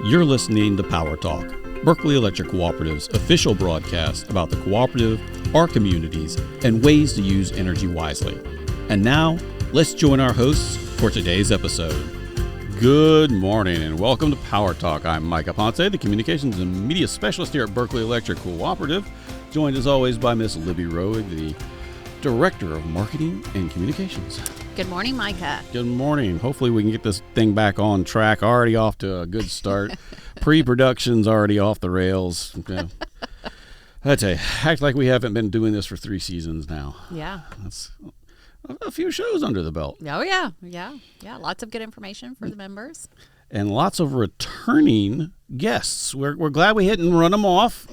You're listening to Power Talk, Berkeley Electric Cooperative's official broadcast about the cooperative, our communities, and ways to use energy wisely. And now, let's join our hosts for today's episode. Good morning and welcome to Power Talk. I'm Mike Aponte, the Communications and Media Specialist here at Berkeley Electric Cooperative, joined as always by Miss Libby Rowe, the Director of Marketing and Communications. Good morning, Micah. Good morning. Hopefully we can get this thing back on track. Already off to a good start. Pre-production's already off the rails. Yeah. I tell you, act like we haven't been doing this for 3 seasons now. Yeah. That's a few shows under the belt. Oh, yeah. Yeah. Lots of good information for the members. And lots of returning guests. We're glad we didn't run them off.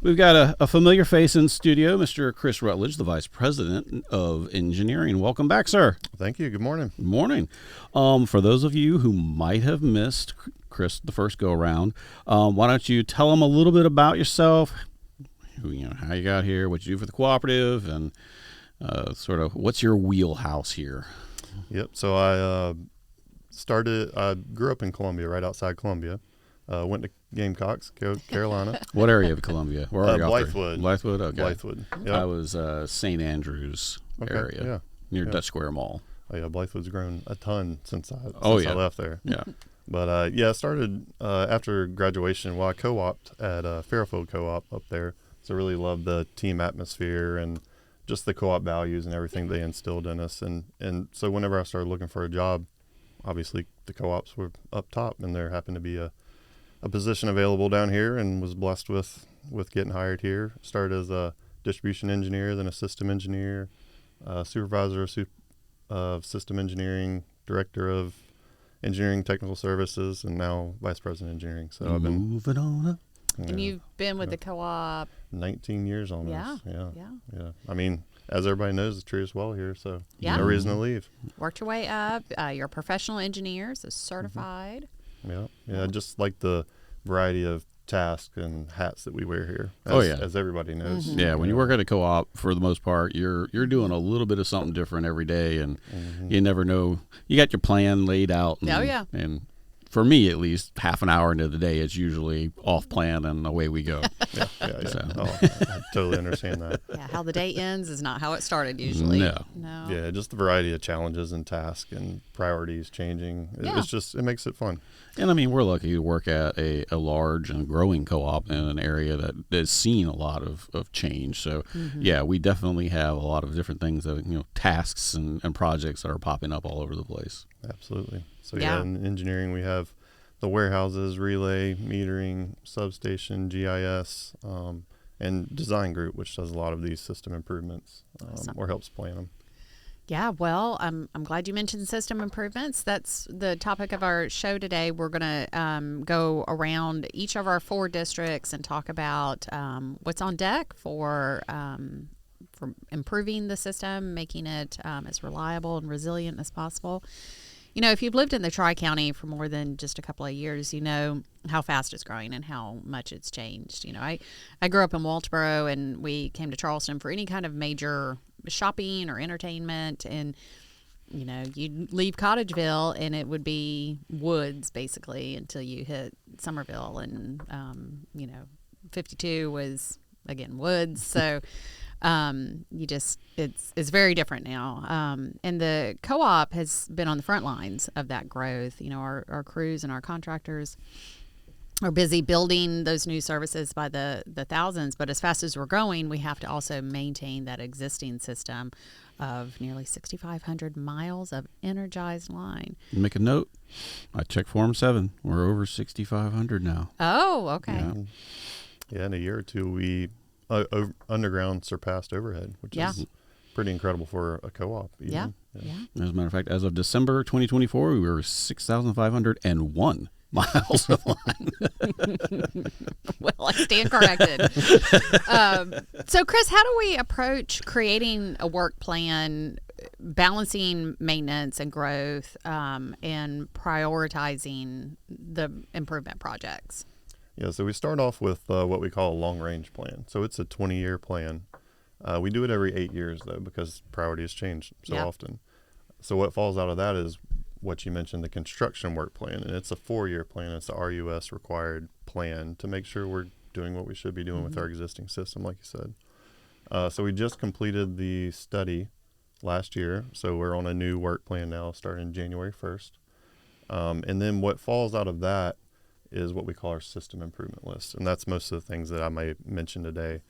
We've got a familiar face in studio, Mr. Chris Rutledge, the Vice President of Engineering. Welcome back, sir. Thank you. Good morning. Good morning. For those of you who might have missed Chris the first go-around, why don't you tell them a little bit about yourself, how you got here, what you do for the cooperative, and sort of what's your wheelhouse here? Yep. So I grew up in Columbia, right outside Columbia. Went to Gamecocks, Carolina. What area of Columbia? Where are you? Blythewood. Blythewood, okay. Blythewood. Yep. I was St. Andrews area, near Dutch Square Mall. Oh, yeah, Blythewood's grown a ton since I left there. Yeah. But, I started after graduation. Well, I co-opted at Fairfield Co-op up there. So I really loved the team atmosphere and just the co-op values and everything they instilled in us. And so whenever I started looking for a job, obviously the co-ops were up top, and there happened to be a position available down here, and was blessed with getting hired here. Started as a distribution engineer, then a system engineer, supervisor of system engineering, director of engineering technical services, and now vice president of engineering. So I've been moving on up. And you've been with the co-op 19 years almost. Yeah. I mean, as everybody knows, the tree is well here, so Yeah. no reason to leave. Worked your way up. You're a professional engineer, so certified. Yeah. Just like the variety of tasks and hats that we wear here. As everybody knows. Mm-hmm. Yeah, when you work at a co-op, for the most part, you're doing a little bit of something different every day, and you never know. You got your plan laid out. And, and for me, at least, half an hour into the day, it's usually off plan, and away we go. Yeah. So. I totally understand that. Yeah, how the day ends is not how it started usually. No. Yeah, just the variety of challenges and tasks and priorities changing. It makes it fun. And I mean, we're lucky to work at a large and growing co-op in an area that has seen a lot of change. So, yeah, we definitely have a lot of different things that, tasks and projects that are popping up all over the place. Absolutely. So, in engineering, we have the warehouses, relay, metering, substation, GIS, and design group, which does a lot of these system improvements or helps plan them. Yeah, well, I'm glad you mentioned system improvements. That's the topic of our show today. We're going to go around each of our 4 districts and talk about what's on deck for improving the system, making it as reliable and resilient as possible. If you've lived in the Tri-County for more than just a couple of years, you know how fast it's growing and how much it's changed. I grew up in Walterboro, and we came to Charleston for any kind of major shopping or entertainment, and you'd leave Cottageville and it would be woods basically until you hit Somerville, and 52 was again woods. So it's very different now. And the co-op has been on the front lines of that growth. Our crews and our contractors are busy building those new services by the thousands, but as fast as we're going, we have to also maintain that existing system of nearly 6,500 miles of energized line. Make a note. I checked Form 7. We're over 6,500 now. Oh, okay. Yeah, in a year or two, we underground surpassed overhead, which is pretty incredible for a co-op. Yeah. As a matter of fact, as of December 2024, we were 6,501 miles of line. Well, I stand corrected. So, Chris, how do we approach creating a work plan, balancing maintenance and growth, and prioritizing the improvement projects? Yeah, so we start off with what we call a long-range plan. So it's a 20-year plan. We do it every 8 years, though, because priorities change so often. So what falls out of that is what you mentioned, the construction work plan, and it's a 4-year plan. It's a RUS required plan to make sure we're doing what we should be doing with our existing system, like you said. So we just completed the study last year, so we're on a new work plan now starting January 1st. And then what falls out of that is what we call our system improvement list, and that's most of the things that I may mention today.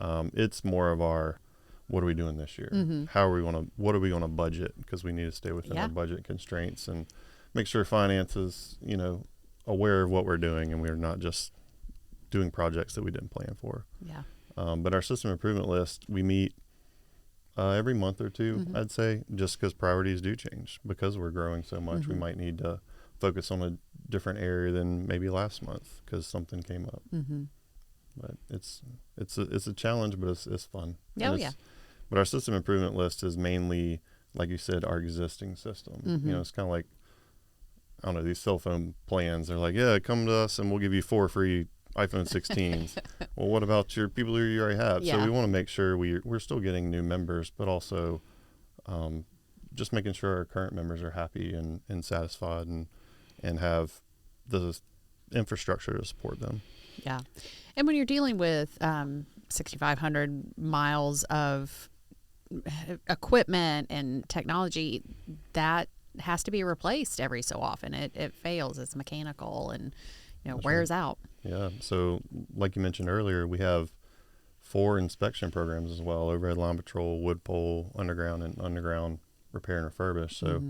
It's more of our, what are we doing this year? What are we going to budget? Because we need to stay within our budget constraints and make sure finance is, aware of what we're doing, and we're not just doing projects that we didn't plan for. Yeah. But our system improvement list, we meet every month or two, I'd say, just because priorities do change. Because we're growing so much, we might need to focus on a different area than maybe last month because something came up. But it's a challenge, but it's fun. Oh, yeah. But our system improvement list is mainly, like you said, our existing system. It's kind of like, I don't know, these cell phone plans. They're like, yeah, come to us and we'll give you 4 free iPhone 16s. Well, what about your people who you already have? Yeah. So we want to make sure we're still getting new members, but also just making sure our current members are happy and satisfied and have the infrastructure to support them. Yeah. And when you're dealing with 6,500 miles of equipment and technology, that has to be replaced every so often. It fails. It's mechanical and wears out. Yeah. So like you mentioned earlier, we have 4 inspection programs as well: overhead line patrol, wood pole, underground, and underground repair and refurbish. So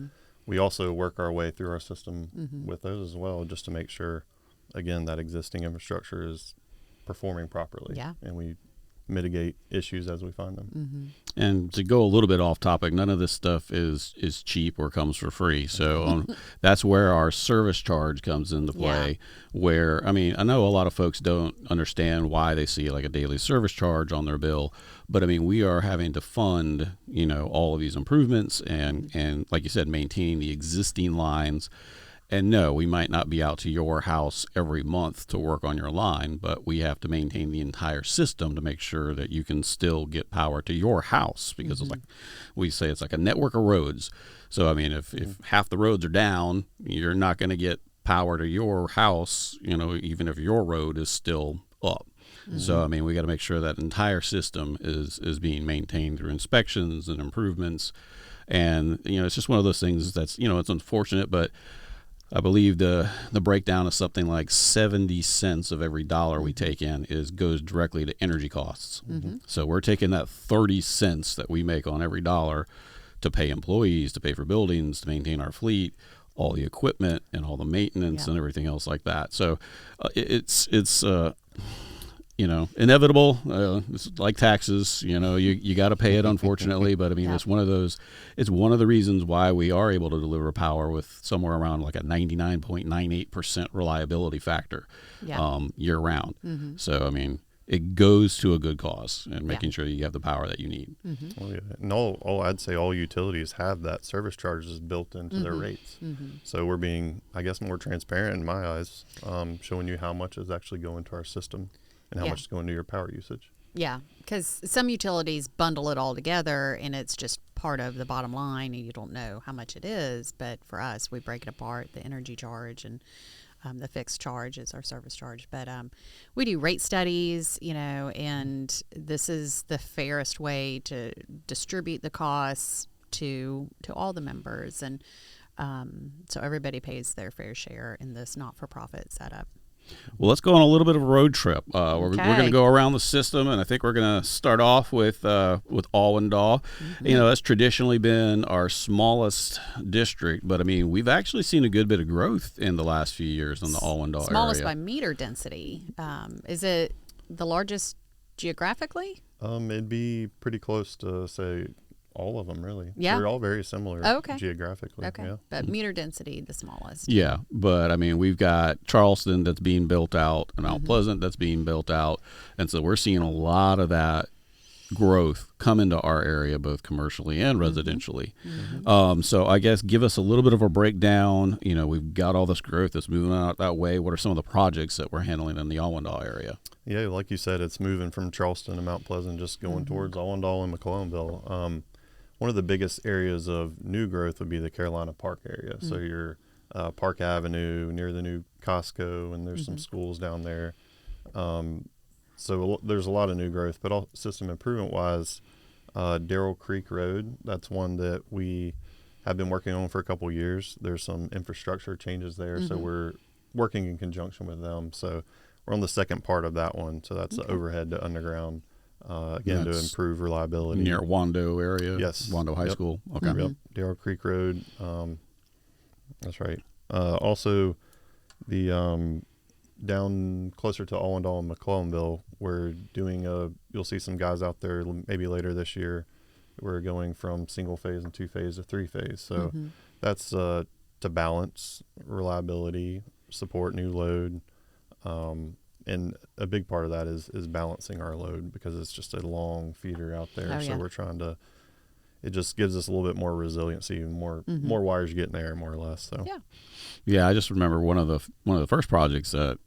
we also work our way through our system with those as well, just to make sure, again, that existing infrastructure is performing properly. Yeah. And we mitigate issues as we find them. And to go a little bit off topic, none of this stuff is cheap or comes for free. So that's where our service charge comes into play. Where, I know a lot of folks don't understand why they see like a daily service charge on their bill, but we are having to fund, all of these improvements and like you said, maintaining the existing lines. And no, we might not be out to your house every month to work on your line, but we have to maintain the entire system to make sure that you can still get power to your house, because it's like we say, it's like a network of roads. So, if half the roads are down, you're not going to get power to your house, even if your road is still up. So, we got to make sure that entire system is being maintained through inspections and improvements. And, it's just one of those things that's, it's unfortunate, but I believe the breakdown is something like 70 cents of every dollar we take in goes directly to energy costs. So we're taking that 30 cents that we make on every dollar to pay employees, to pay for buildings, to maintain our fleet, all the equipment and all the maintenance and everything else like that. So it's inevitable. It's like taxes, you got to pay it, unfortunately. But it's one of the reasons why we are able to deliver power with somewhere around like a 99.98% reliability factor year round. So, it goes to a good cause and making sure you have the power that you need. Well, yeah. And I'd say all utilities have that service charges built into their rates. So we're being, I guess, more transparent in my eyes, showing you how much is actually going to our system and how much is going to your power usage. Yeah, because some utilities bundle it all together and it's just part of the bottom line and you don't know how much it is. But for us, we break it apart, the energy charge and the fixed charge is our service charge. But we do rate studies, and this is the fairest way to distribute the costs to all the members. And so everybody pays their fair share in this not-for-profit setup. Well, let's go on a little bit of a road trip. We're going to go around the system, and I think we're going to start off with Allendale. That's traditionally been our smallest district, but we've actually seen a good bit of growth in the last few years in the Allendale area. Smallest by meter density. Is it the largest geographically? It'd be pretty close to, say, all of them, really. Yeah. They're all very similar geographically. Okay. Yeah. But meter density, the smallest. Yeah. But, we've got Charleston that's being built out and Mount Pleasant that's being built out. And so we're seeing a lot of that growth come into our area, both commercially and residentially. So I guess give us a little bit of a breakdown. We've got all this growth that's moving out that way. What are some of the projects that we're handling in the Allendale area? Yeah, like you said, it's moving from Charleston to Mount Pleasant, just going towards Allendale and McClellanville. one of the biggest areas of new growth would be the Carolina Park area. So your Park Avenue near the new Costco, and there's some schools down there. So there's a lot of new growth, but all system improvement wise, Darrell Creek Road, that's one that we have been working on for a couple of years. There's some infrastructure changes there, so we're working in conjunction with them. So we're on the second part of that one. So that's the overhead to underground, again, to improve reliability. Near Wando area? Yes. Wando High School? Okay. Yep. Darrell Creek Road. That's right. Also, the down closer to Allendale and McClellanville, we're doing you'll see some guys out there maybe later this year. We're going from single phase and 2-phase to 3-phase. So that's to balance reliability, support new load. And a big part of that is balancing our load, because it's just a long feeder out there. So we're trying to, it just gives us a little bit more resiliency and more wires getting there, more or less. So yeah, I just remember one of the first projects that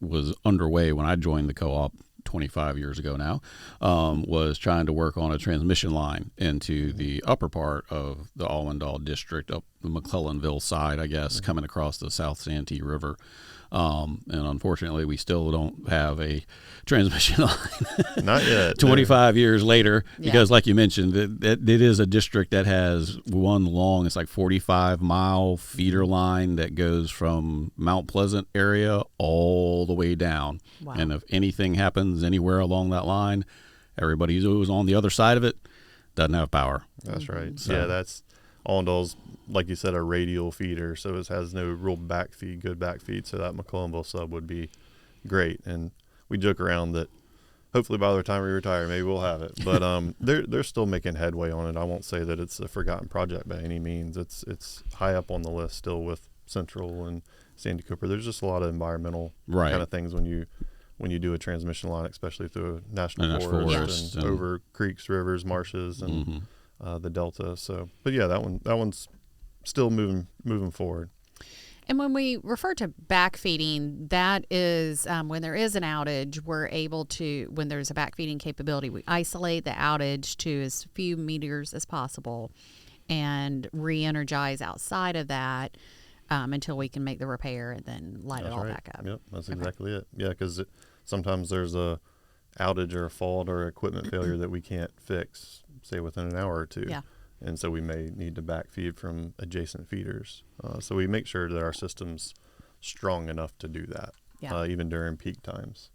was underway when I joined the co-op 25 years ago now, was trying to work on a transmission line into the upper part of the Allendale district, up the McClellanville side, I guess, coming across the South Santee River. And unfortunately, we still don't have a transmission line. Not yet. 25 years later, because like you mentioned, it is a district that has one long, it's like 45-mile feeder line that goes from Mount Pleasant area all the way down. Wow. And if anything happens anywhere along that line, everybody who's on the other side of it doesn't have power. That's right. So, yeah, that's Allendale's, like you said, a radial feeder, so it has no real good back feed. So that McClellanville sub would be great, and we joke around that hopefully by the time we retire, maybe we'll have it. But they're still making headway on it. I won't say that it's a forgotten project by any means. It's high up on the list still with Central and Sandy Cooper. There's just a lot of environmental kind of things when you do a transmission line, especially through a national forest and over creeks, rivers, marshes, and the Delta. So, but yeah, that one's still moving forward. And when we refer to backfeeding, that is when there is an outage, we're able to, when there's a backfeeding capability, we isolate the outage to as few meters as possible and re-energize outside of that until we can make the repair and then light it all back up. Yep, that's exactly it. Yeah, because sometimes there's a outage or a fault or equipment failure that we can't fix, say within an hour or two. Yeah. And so we may need to backfeed from adjacent feeders. So we make sure that our system's strong enough to do that, even during peak times.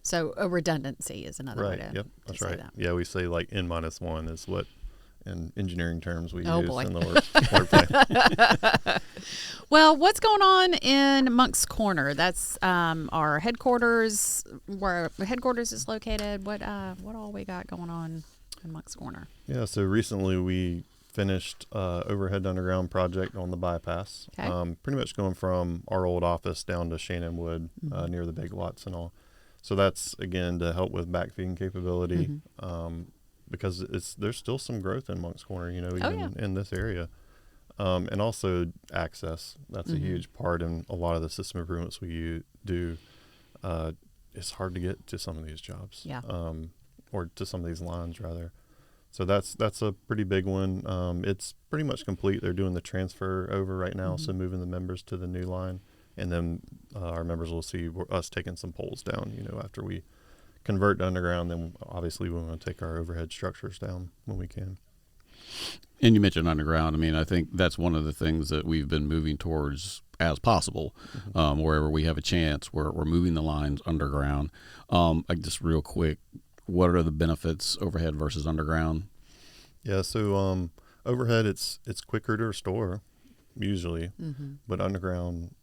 So a redundancy is another way to Yep, that's to say right. that. Yeah, we say like N-1 is what in engineering terms we use boy. in the wordplay. Well, what's going on in Monk's Corner? That's our headquarters, where headquarters is located. What all we got going on in Monk's Corner? Yeah, so recently we finished overhead underground project on the bypass. Okay. Pretty much going from our old office down to Shannon Wood, near the big lots and all. So that's, again, to help with backfeeding capability, because there's still some growth in Monk's Corner, even in this area. And also access. That's a huge part in a lot of the system improvements we do. It's hard to get to some of these jobs. Yeah. Or to some of these lines, rather. So that's a pretty big one. It's pretty much complete. They're doing the transfer over right now, so moving the members to the new line. And then our members will see us taking some poles down, after we convert to underground. Then obviously we want to take our overhead structures down when we can. And you mentioned underground. I mean, I think that's one of the things that we've been moving towards as possible. Wherever we have a chance, we're moving the lines underground. Just real quick, what are the benefits overhead versus underground? Yeah, so overhead, it's quicker to restore, usually, but underground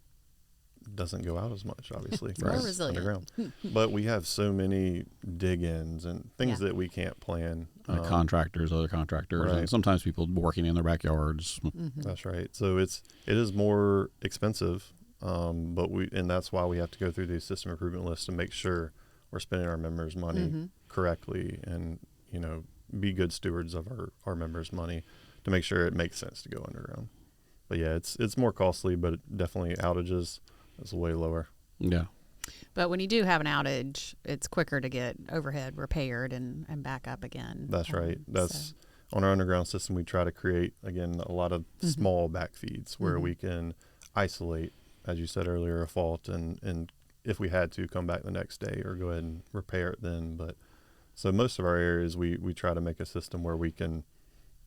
doesn't go out as much, obviously. More resilient. Underground. But we have so many dig-ins and things that we can't plan. Other contractors, and sometimes people working in their backyards. That's right. So it is more expensive, but that's why we have to go through these system improvement lists to make sure we're spending our members' money correctly, and be good stewards of our members' money to make sure it makes sense to go underground. But yeah, it's more costly, but definitely outages is way lower. Yeah. But when you do have an outage, it's quicker to get overhead repaired and back up again. That's right. on our underground system, we try to create, again, a lot of small backfeeds where we can isolate, as you said earlier, a fault and if we had to, come back the next day or go ahead and repair it then. But so most of our areas, we try to make a system where we can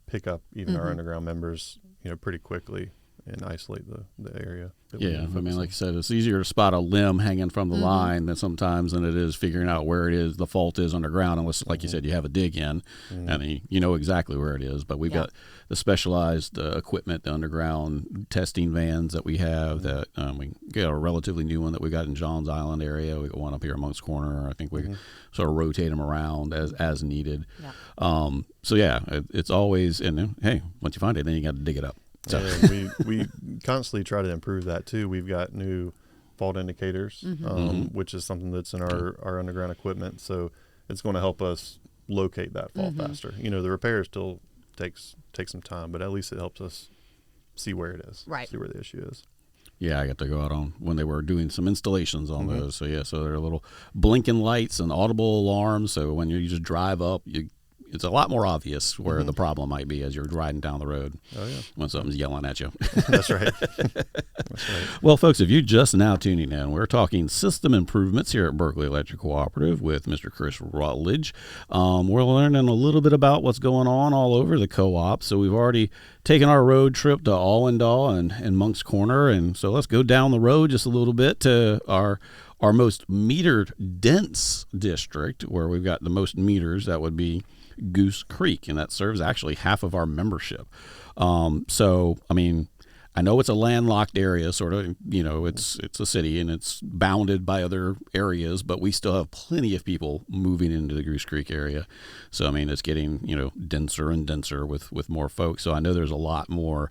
pick up even our underground members, pretty quickly and isolate the area. Yeah, I mean, like you said, it's easier to spot a limb hanging from the line than it is figuring out where it is, the fault is underground, unless, like you said, you have a dig in, and you know exactly where it is. But we've got the specialized equipment, the underground testing vans that we have that we got a relatively new one that we got in Johns Island area. We got one up here in Monk's Corner. I think we sort of rotate them around as needed. Yeah. So, yeah, it's always, and then, hey, once you find it, then you got to dig it up. So. Yeah, we constantly try to improve that too. We've got new fault indicators, which is something that's in our underground equipment. So it's going to help us locate that fault faster. The repair still takes some time, but at least it helps us see where it is, see where the issue is. Yeah, I got to go out on when they were doing some installations on those. So so there are little blinking lights and audible alarms. So when you just drive up, it's a lot more obvious where the problem might be as you're riding down the road when something's yelling at you. That's right. That's right. Well, folks, if you're just now tuning in, we're talking system improvements here at Berkeley Electric Cooperative with Mr. Chris Rutledge. We're learning a little bit about what's going on all over the co-op. So we've already taken our road trip to Allendale and Monk's Corner. And so let's go down the road just a little bit to our most metered dense district where we've got the most meters. That would be Goose Creek, and that serves actually half of our membership. So, I mean, I know it's a landlocked area, sort of, it's a city and it's bounded by other areas, but we still have plenty of people moving into the Goose Creek area. So, I mean, it's getting, denser and denser with more folks. So I know there's a lot more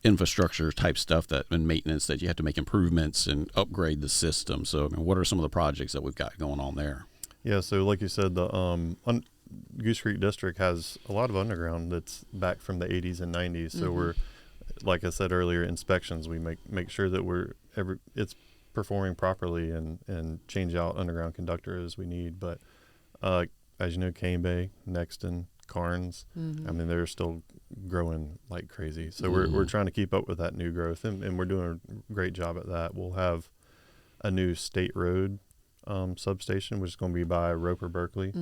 infrastructure type stuff and maintenance that you have to make improvements and upgrade the system. So, I mean, what are some of the projects that we've got going on there? Yeah, so like you said, the Goose Creek District has a lot of underground that's back from the 80s and 90s. So we're, like I said earlier, inspections. We make sure that it's performing properly and change out underground conductor as we need. But as you know, Cane Bay, Nexton, Carnes, I mean, they're still growing like crazy. So we're trying to keep up with that new growth, and we're doing a great job at that. We'll have a new state road substation, which is going to be by Roper Berkeley.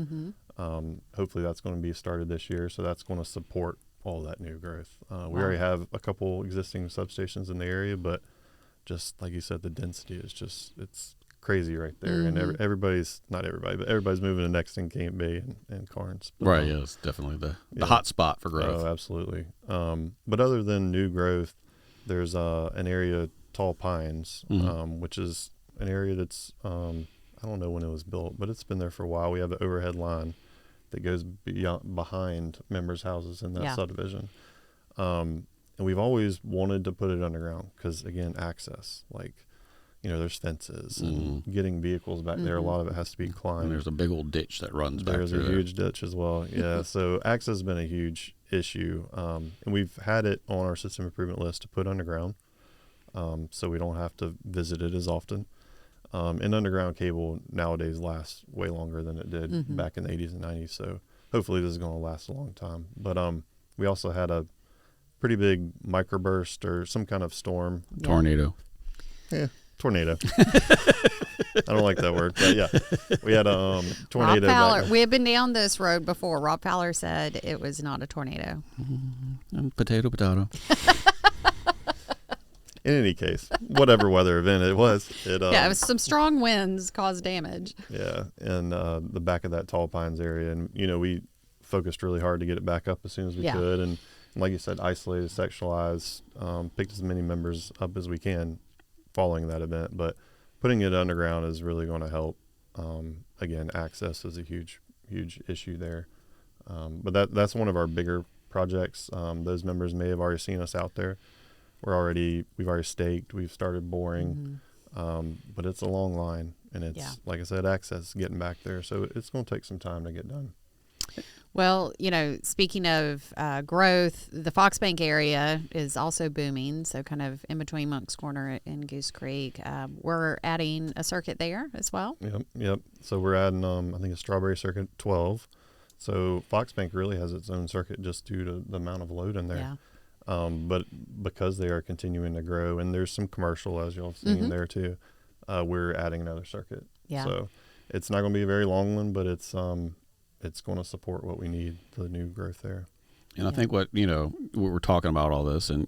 Hopefully that's going to be started this year, so that's going to support all that new growth. We already have a couple existing substations in the area, but just like you said, the density is it's crazy right there. And everybody's moving to Nexton, Cane Bay, and Carnes. But, right, it's definitely the hot spot for growth. Oh, absolutely. But other than new growth, there's an area, Tall Pines, which is an area that's I don't know when it was built, but it's been there for a while. We have an overhead line that goes behind members' houses in that subdivision. And we've always wanted to put it underground because, again, access. Like, there's fences and getting vehicles back there. A lot of it has to be climbed. And there's a big old ditch that runs back There's through a there. huge ditch as well. Yeah, so access has been a huge issue. And we've had it on our system improvement list to put underground so we don't have to visit it as often. And underground cable nowadays lasts way longer than it did back in the 80s and 90s. So hopefully this is going to last a long time. But we also had a pretty big microburst or some kind of storm. Tornado. Yeah, tornado. I don't like that word, but yeah, we had a tornado. Rob Fowler, we have been down this road before. Rob Fowler said it was not a tornado. Potato. In any case, whatever weather event it was, it was some strong winds caused damage. Yeah, and the back of that Tall Pines area, and we focused really hard to get it back up as soon as we could, and like you said, isolated, sectionalized, picked as many members up as we can following that event. But putting it underground is really going to help. Again, access is a huge issue there. But that's one of our bigger projects. Those members may have already seen us out there. We've already staked, we've started boring, but it's a long line, and it's, like I said, access getting back there. So it's going to take some time to get done. Well, speaking of growth, the Foxbank area is also booming. So kind of in between Monk's Corner and Goose Creek, we're adding a circuit there as well. Yep. So we're adding, I think, a Strawberry Circuit 12. So Foxbank really has its own circuit just due to the amount of load in there. Yeah. But because they are continuing to grow, and there's some commercial, as you'll have seen there too, we're adding another circuit. Yeah. So it's not going to be a very long one, but it's going to support what we need for the new growth there. And I think we're talking about all this, and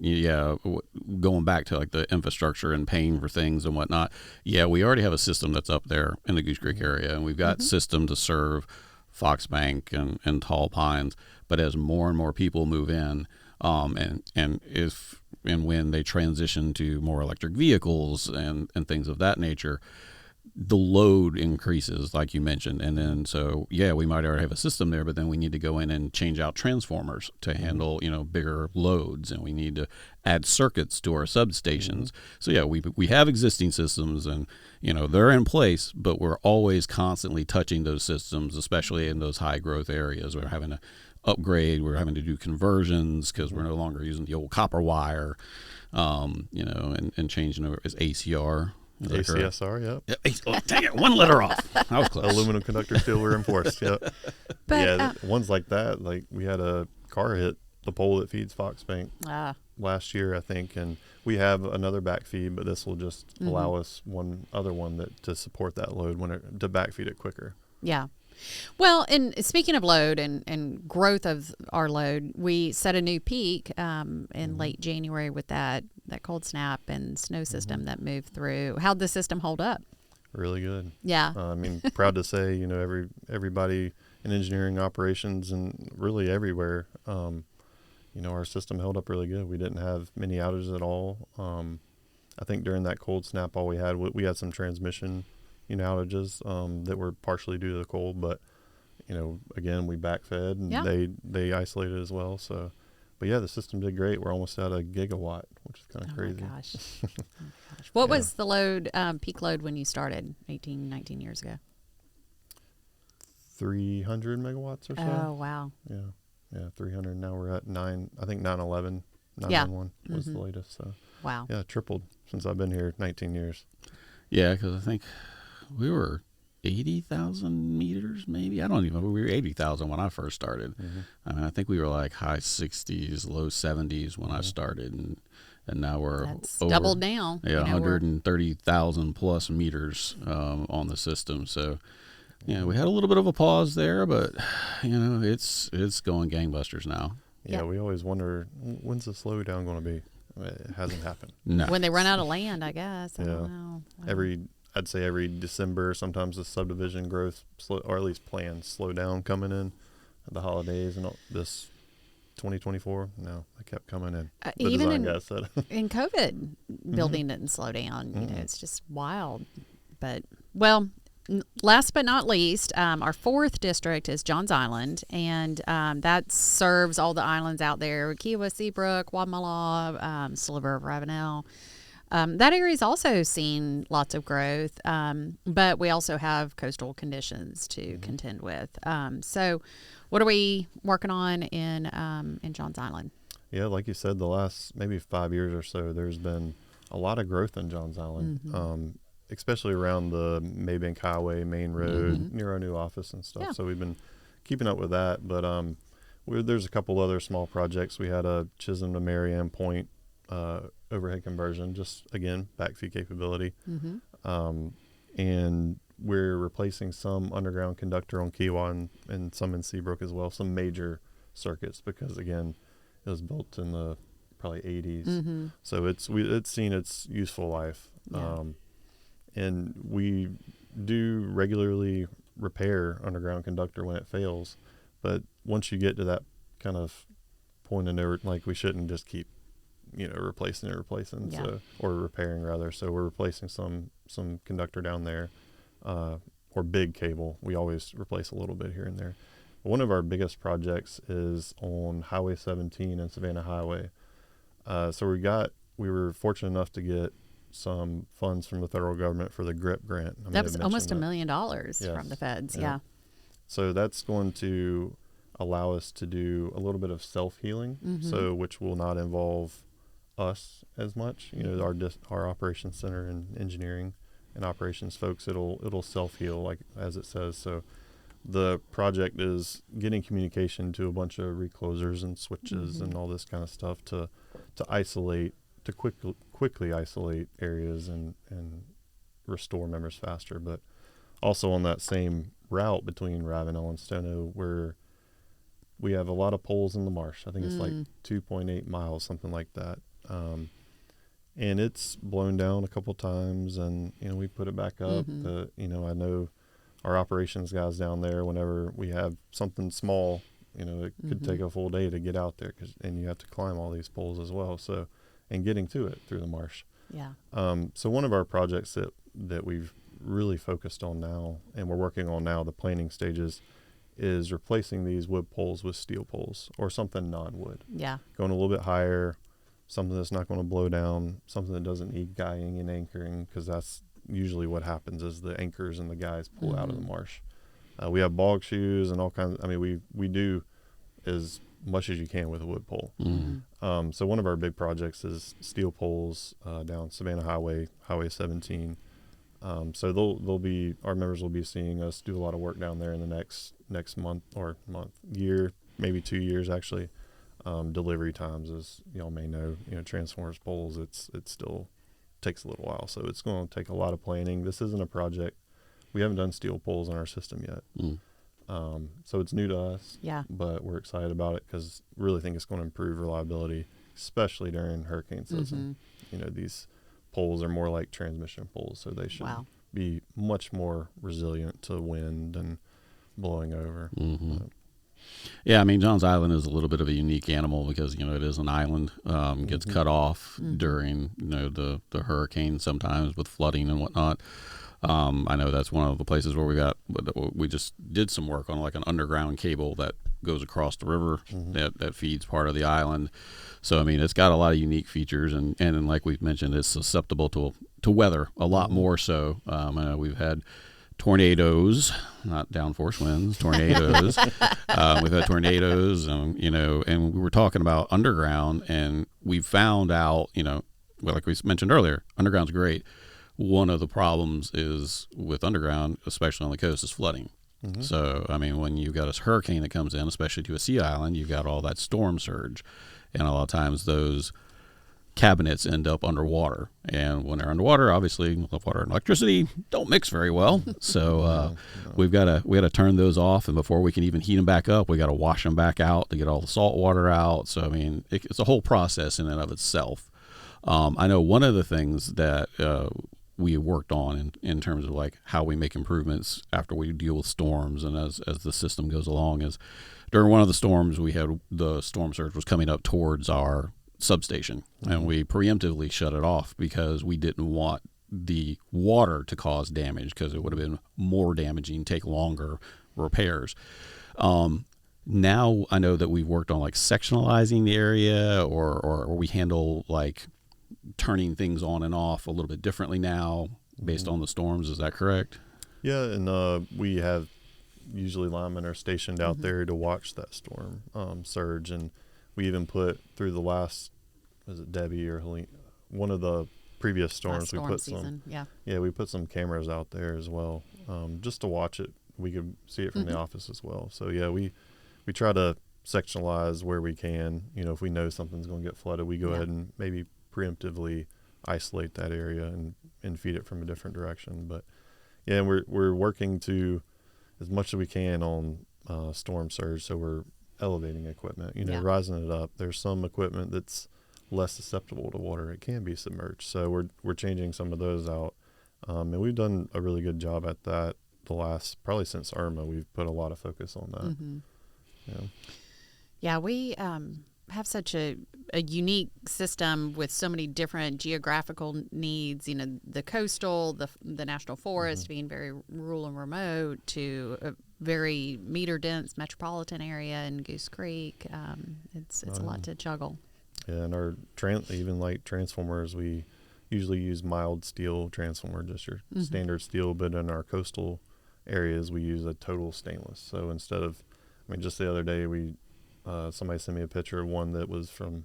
going back to like the infrastructure and paying for things and whatnot. Yeah, we already have a system that's up there in the Goose Creek area, and we've got system to serve Foxbank and Tall Pines. But as more and more people move in, and when they transition to more electric vehicles and things of that nature, the load increases, like you mentioned. And then, we might already have a system there, but then we need to go in and change out transformers to handle, bigger loads, and we need to add circuits to our substations. So we have existing systems, and, they're in place, but we're always constantly touching those systems, especially in those high growth areas. We're having to upgrade, we're having to do conversions because we're no longer using the old copper wire, and changing over as ACR. ACSR, yep. Oh, dang it, one letter off. I was close. Aluminum conductor steel reinforced, yep. But, ones like that, like we had a car hit the pole that feeds Foxbank last year, I think, and we have another backfeed, but this will just allow us one other one to support that load to backfeed it quicker. Yeah. Well, and speaking of load and growth of our load, we set a new peak in late January with that cold snap and snow system that moved through. How'd the system hold up? Really good. Yeah. Proud to say, everybody in engineering operations and really everywhere, our system held up really good. We didn't have many outages at all. I think during that cold snap, all we had some transmission outages that were partially due to the cold, but again, we backfed and they isolated as well. So, but the system did great. We're almost at a gigawatt, which is kind of crazy. My gosh. What was the load, peak load when you started 18, 19 years ago? 300 megawatts or so. Oh, wow. Yeah, 300. Now we're at 911 was the latest. So wow. Yeah, tripled since I've been here 19 years. Yeah, because I think we were 80,000 meters, maybe. I don't even know. We were 80,000 when I first started. I think we were like high 60s, low 70s when I started, and now we're doubled now. Yeah, 130,000 plus meters on the system. So, we had a little bit of a pause there, but it's going gangbusters now. Yeah, we always wonder, when's the slowdown going to be? It hasn't happened. No. When they run out of land, I guess. I don't know. Wow. I'd say every December, sometimes the subdivision growth, or at least plans, slow down coming in at the holidays and this 2024. No, they kept coming in. Even in COVID, building didn't slow down. It's just wild. But, last but not least, our fourth district is Johns Island, and that serves all the islands out there: Kiowa, Seabrook, Wadmalaw, Sliver of Ravenel. That area's also seen lots of growth, but we also have coastal conditions to contend with. So, what are we working on in Johns Island? Yeah, like you said, the last maybe 5 years or so, there's been a lot of growth in Johns Island. Especially around the Maybank Highway, Main Road, near our new office and stuff. Yeah. So we've been keeping up with that. But there's a couple other small projects. We had a Chisholm to Marianne Point overhead conversion, just, again, backfeed capability. And we're replacing some underground conductor on Kiowa and some in Seabrook as well, some major circuits, because, again, it was built in the probably 80s. So it's seen its useful life. Yeah. And we do regularly repair underground conductor when it fails. But once you get to that kind of point in there, like, we shouldn't just keep, replacing, or repairing rather. So we're replacing some conductor down there, or big cable. We always replace a little bit here and there. One of our biggest projects is on Highway 17 and Savannah Highway. So we were fortunate enough to get some funds from the federal government for the GRIP grant. That was almost $1 million from the feds. Yeah. So that's going to allow us to do a little bit of self-healing, so which will not involve us as much. Our operations center and engineering and operations folks, it'll self-heal, like as it says. So the project is getting communication to a bunch of reclosers and switches Mm-hmm. and all this kind of stuff to isolate, to quickly isolate areas and restore members faster. But also on that same route between Ravenel and Stono, where we have a lot of poles in the marsh. I think it's like 2.8 miles, something like that. And it's blown down a couple times, and we put it back up. Mm-hmm. I know our operations guys down there, whenever we have something small, it could take a full day to get out there, and you have to climb all these poles as well. So, and getting to it through the marsh. Yeah. So one of our projects that we've really focused on now, and we're working on now, the planning stages, is replacing these wood poles with steel poles or something non-wood. Yeah. Going a little bit higher, something that's not going to blow down, something that doesn't need guying and anchoring, because that's usually what happens is the anchors and the guys pull out of the marsh. We have bog shoes and all kinds. We do as much as you can with a wood pole. So one of our big projects is steel poles down Savannah Highway, Highway 17. So our members will be seeing us do a lot of work down there in the next year, maybe 2 years actually. Delivery times, as y'all may know, transformers poles, it still takes a little while. So it's going to take a lot of planning. This isn't a project. We haven't done steel poles in our system yet. So it's new to us. Yeah. But we're excited about it because we really think it's going to improve reliability, especially during hurricane season. These poles are more like transmission poles, so they should be much more resilient to wind and blowing over. Yeah, Johns Island is a little bit of a unique animal because, it is an island, gets cut off during, the hurricane sometimes with flooding and whatnot. I know that's one of the places where we just did some work on like an underground cable that goes across the river that feeds part of the island. So, it's got a lot of unique features and like we've mentioned, it's susceptible to weather a lot more so. I know we've had tornadoes, not downforce winds, tornadoes. We've had tornadoes, and we were talking about underground, and we found out, like we mentioned earlier, underground's great. One of the problems is with underground, especially on the coast, is flooding. So, when you've got a hurricane that comes in, especially to a sea island, you've got all that storm surge, and a lot of times those cabinets end up underwater, and when they're underwater, obviously water and electricity don't mix very well. So we got to turn those off, and before we can even heat them back up, we got to wash them back out to get all the salt water out. So it's a whole process in and of itself. I know one of the things that we worked on in terms of like how we make improvements after we deal with storms and as the system goes along is during one of the storms we had, the storm surge was coming up towards our substation, and we preemptively shut it off because we didn't want the water to cause damage, because it would have been more damaging, take longer repairs. Now I know that we've worked on like sectionalizing the area, or we handle like turning things on and off a little bit differently now based on the storms. Is that correct? Yeah, and we have usually linemen are stationed out there to watch that storm surge, and we even put through the last, was it Debbie or Helene, one of the previous storms, we put some cameras out there as well, just to watch it. We could see it from the office as well. So yeah, we try to sectionalize where we can. If we know something's going to get flooded, we go ahead and maybe preemptively isolate that area and feed it from a different direction. But yeah, we're working to as much as we can on storm surge. So we're elevating equipment, rising it up. There's some equipment that's less susceptible to water. It can be submerged. So we're changing some of those out. And we've done a really good job at that probably since Irma. We've put a lot of focus on that. Yeah, we have such a unique system with so many different geographical needs, the coastal, the national forest being very rural and remote, to a very meter dense metropolitan area in Goose Creek. It's a lot to juggle. Yeah, and our even like transformers, we usually use mild steel transformer, just your standard steel, but in our coastal areas we use a total stainless. So instead of, just the other day somebody sent me a picture of one that was from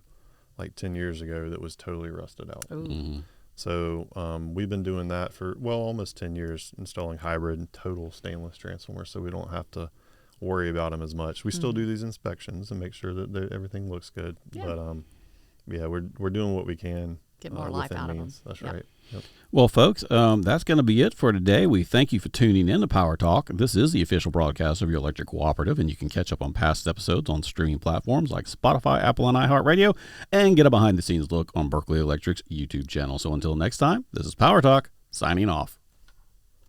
like 10 years ago that was totally rusted out. So we've been doing that for, almost 10 years, installing hybrid total stainless transformers, so we don't have to worry about them as much. We still do these inspections and make sure that everything looks good. Yeah. But we're doing what we can. Get more life within out of means. them. That's Yep. right. Yep. Well, folks, that's going to be it for today. We thank you for tuning in to Power Talk. This is the official broadcast of your electric cooperative, and you can catch up on past episodes on streaming platforms like Spotify, Apple, and iHeartRadio, and get a behind-the-scenes look on Berkeley Electric's YouTube channel. So until next time, this is Power Talk, signing off.